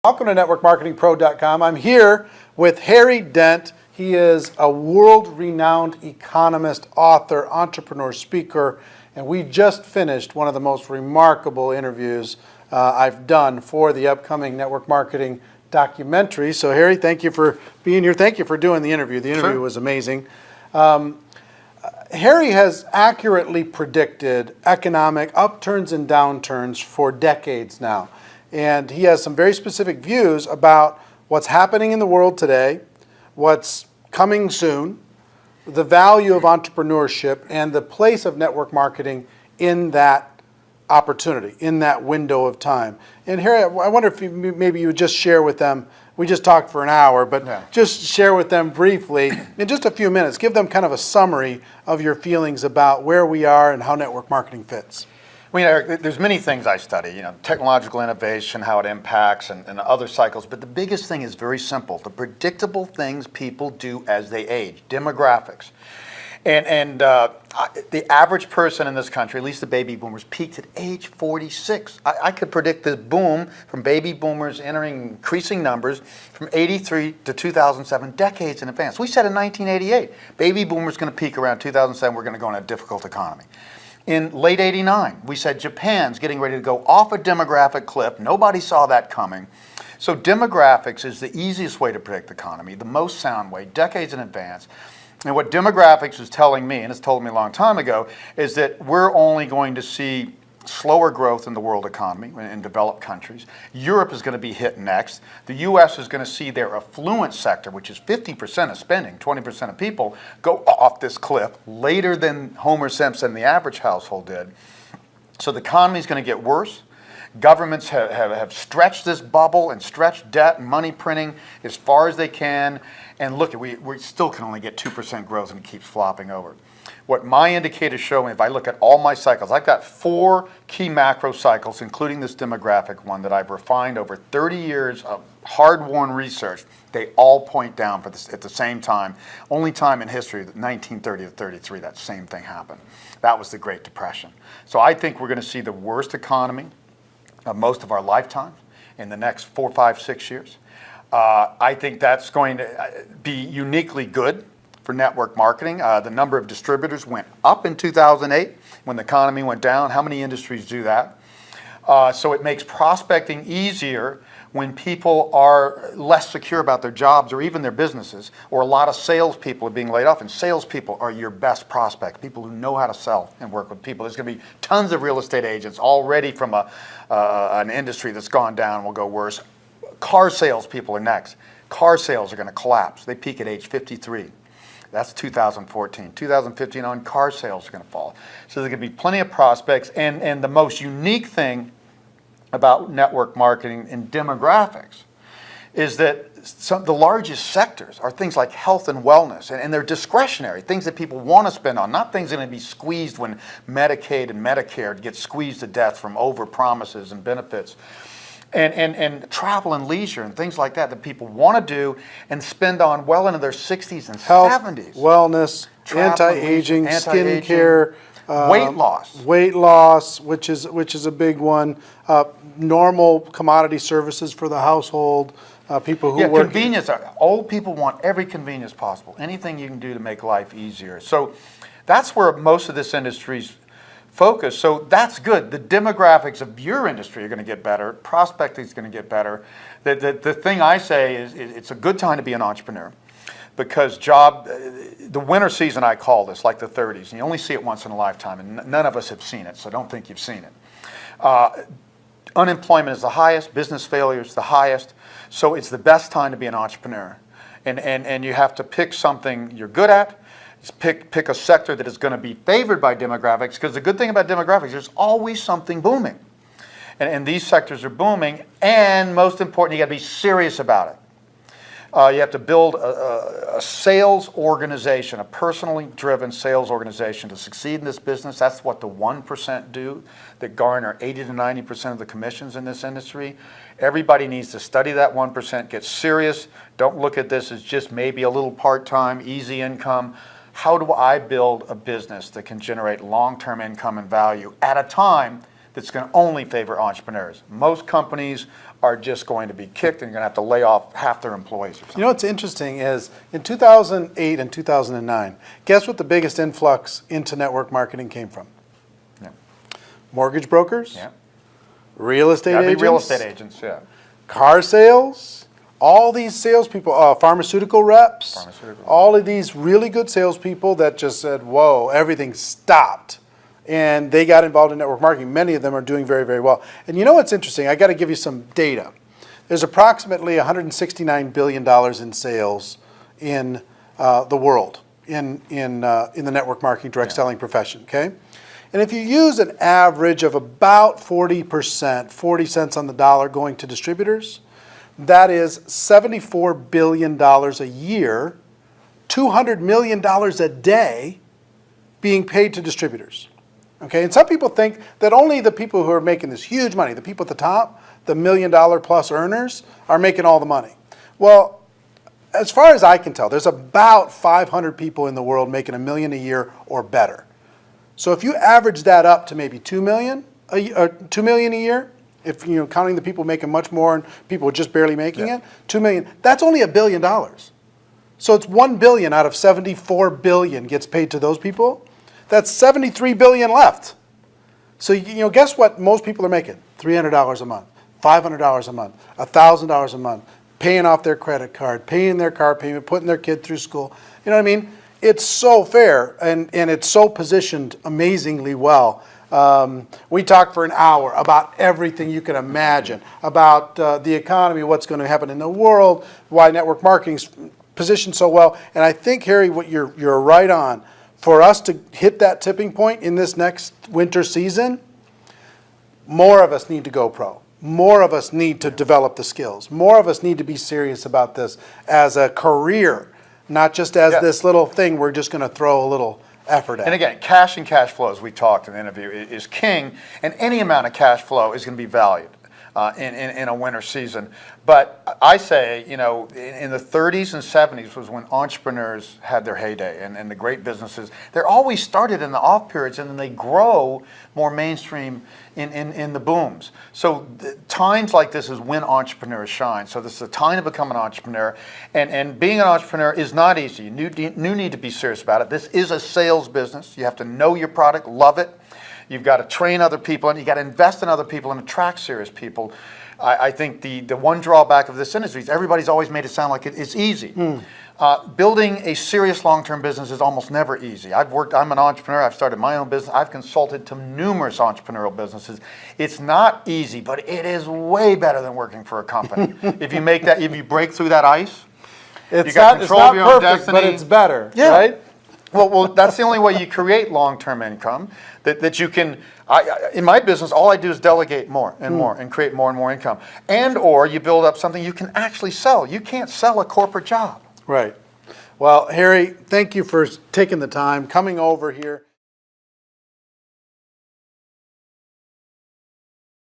Welcome to networkmarketingpro.com. I'm here with Harry Dent. He is a world-renowned economist, author, entrepreneur, speaker, and we just finished one of the most remarkable interviews I've done for the upcoming network marketing documentary. So Harry, thank you for being here. Thank you for doing the interview. The interview was amazing. Harry has accurately predicted economic upturns and downturns for decades now. And he has some very specific views about what's happening in the world today, what's coming soon, the value of entrepreneurship, and the place of network marketing in that opportunity, in that window of time. And Harry, I wonder if maybe you would just share with them, we just talked for an hour, but just share with them briefly, in just a few minutes, give them kind of a summary of your feelings about where we are and how network marketing fits. I mean, Eric, there's many things I study, technological innovation, how it impacts, and other cycles. But the biggest thing is very simple: the predictable things people do as they age, demographics. And the average person in this country, at least the baby boomers, peaked at age 46. I could predict this boom from baby boomers entering increasing numbers from 83 to 2007, decades in advance. We said in 1988, baby boomers going to peak around 2007. We're going to go in a difficult economy. In late '89, we said Japan's getting ready to go off a demographic cliff. Nobody saw that coming. So demographics is the easiest way to predict the economy, the most sound way, decades in advance. And what demographics is telling me, and it's told me a long time ago, is that we're only going to see slower growth in the world economy in developed countries. Europe is going to be hit next. The U.S. is going to see their affluent sector, which is 50% of spending, 20% of people, go off this cliff later than Homer Simpson, the average household, did. So the economy is going to get worse. Governments have stretched this bubble and stretched debt and money printing as far as they can. And look, we still can only get 2% growth and it keeps flopping over. What my indicators show me, if I look at all my cycles, I've got 4 key macro cycles, including this demographic one that I've refined over 30 years of hard-won research. They all point down for this at the same time. Only time in history, 1930 to 33, that same thing happened. That was the Great Depression. So I think we're going to see the worst economy of most of our lifetime in the next 4, 5, 6 years. I think that's going to be uniquely good for network marketing. The number of distributors went up in 2008 when the economy went down. How many industries do that? So it makes prospecting easier when people are less secure about their jobs or even their businesses, or a lot of salespeople are being laid off. And salespeople are your best prospects, people who know how to sell and work with people. There's going to be tons of real estate agents already from an industry that's gone down, will go worse. Car salespeople are next. Car sales are going to collapse. They peak at age 53. That's 2014. 2015 on, car sales are going to fall. So there's going to be plenty of prospects. And the most unique thing about network marketing and demographics is that the largest sectors are things like health and wellness, and they're discretionary, things that people want to spend on, not things that are going to be squeezed when Medicaid and Medicare get squeezed to death from over promises and benefits. And travel and leisure and things like that people want to do and spend on well into their 60s and Health, 70s. Wellness, anti-aging, skincare, weight loss, which is a big one. Normal commodity services for the household. People who work. Convenience. Old people want every convenience possible. Anything you can do to make life easier. So that's where most of this industry's focus. So that's good. The demographics of your industry are going to get better. Prospecting is going to get better. The thing I say is it's a good time to be an entrepreneur, because the winter season, I call this, like the 30s, and you only see it once in a lifetime, and none of us have seen it, so don't think you've seen it. Unemployment is the highest, business failure is the highest, so it's the best time to be an entrepreneur. And you have to pick something you're good at. Pick a sector that is going to be favored by demographics, because the good thing about demographics, there's always something booming. And these sectors are booming, and most important, you got to be serious about it. You have to build a sales organization, a personally driven sales organization to succeed in this business. That's what the 1% do that garner 80 to 90% of the commissions in this industry. Everybody needs to study that 1%, get serious. Don't look at this as just maybe a little part-time, easy income. How do I build a business that can generate long-term income and value at a time that's going to only favor entrepreneurs? Most companies are just going to be kicked and you're going to have to lay off half their employees or something. You know what's interesting is in 2008 and 2009, guess what the biggest influx into network marketing came from? Yeah. Mortgage brokers, Yeah. real estate Gotta be agents, real estate agents, yeah. car sales, all these salespeople, pharmaceutical reps, all of these really good salespeople that just said, whoa, everything stopped. And they got involved in network marketing. Many of them are doing very, very well. And you know what's interesting? I got to give you some data. There's approximately $169 billion in sales in the world in the network marketing direct selling profession, okay? And if you use an average of about 40%, 40 cents on the dollar going to distributors, that is $74 billion a year, $200 million a day being paid to distributors. Okay, and some people think that only the people who are making this huge money, the people at the top, the $1 million plus earners, are making all the money. Well, as far as I can tell, there's about 500 people in the world making $1 million a year or better. So if you average that up to maybe $2 million a year, if you know counting the people making much more and people just barely making it, $2 million, that's only $1 billion. So it's $1 billion out of $74 billion gets paid to those people. That's $73 billion left. So you know, guess what most people are making? $300 a month, $500 a month, $1,000 a month, paying off their credit card, paying their car payment, putting their kid through school. You know what I mean? It's so fair, and it's so positioned amazingly well. We talked for an hour about everything you can imagine, about the economy, what's going to happen in the world, why network marketing's positioned so well. And I think, Harry, what you're right on. For us to hit that tipping point in this next winter season, more of us need to go pro. More of us need to develop the skills. More of us need to be serious about this as a career, not just as this little thing we're just going to throw a little effort at. And again, cash and cash flow, as we talked in the interview, is king, and any amount of cash flow is going to be valued in a winter season. But I say, you know, in the 30s and 70s was when entrepreneurs had their heyday, and the great businesses. They're always started in the off periods, and then they grow more mainstream in the booms. So times like this is when entrepreneurs shine. So this is a time to become an entrepreneur, and being an entrepreneur is not easy. You need to be serious about it. This is a sales business. You have to know your product, love it. You've got to train other people, and you've got to invest in other people and attract serious people. I think the one drawback of this industry is everybody's always made it sound like it's easy. Building a serious long-term business is almost never easy. I'm an entrepreneur. I've started my own business. I've consulted to numerous entrepreneurial businesses. It's not easy, but it is way better than working for a company. If you break through that ice, it's you got control of your own perfect, destiny. but it's better, yeah. right? Well, that's the only way you create long-term income, that you can, in my business, all I do is delegate more and more and create more and more income. And or you build up something you can actually sell. You can't sell a corporate job. Right. Well, Harry, thank you for taking the time, coming over here.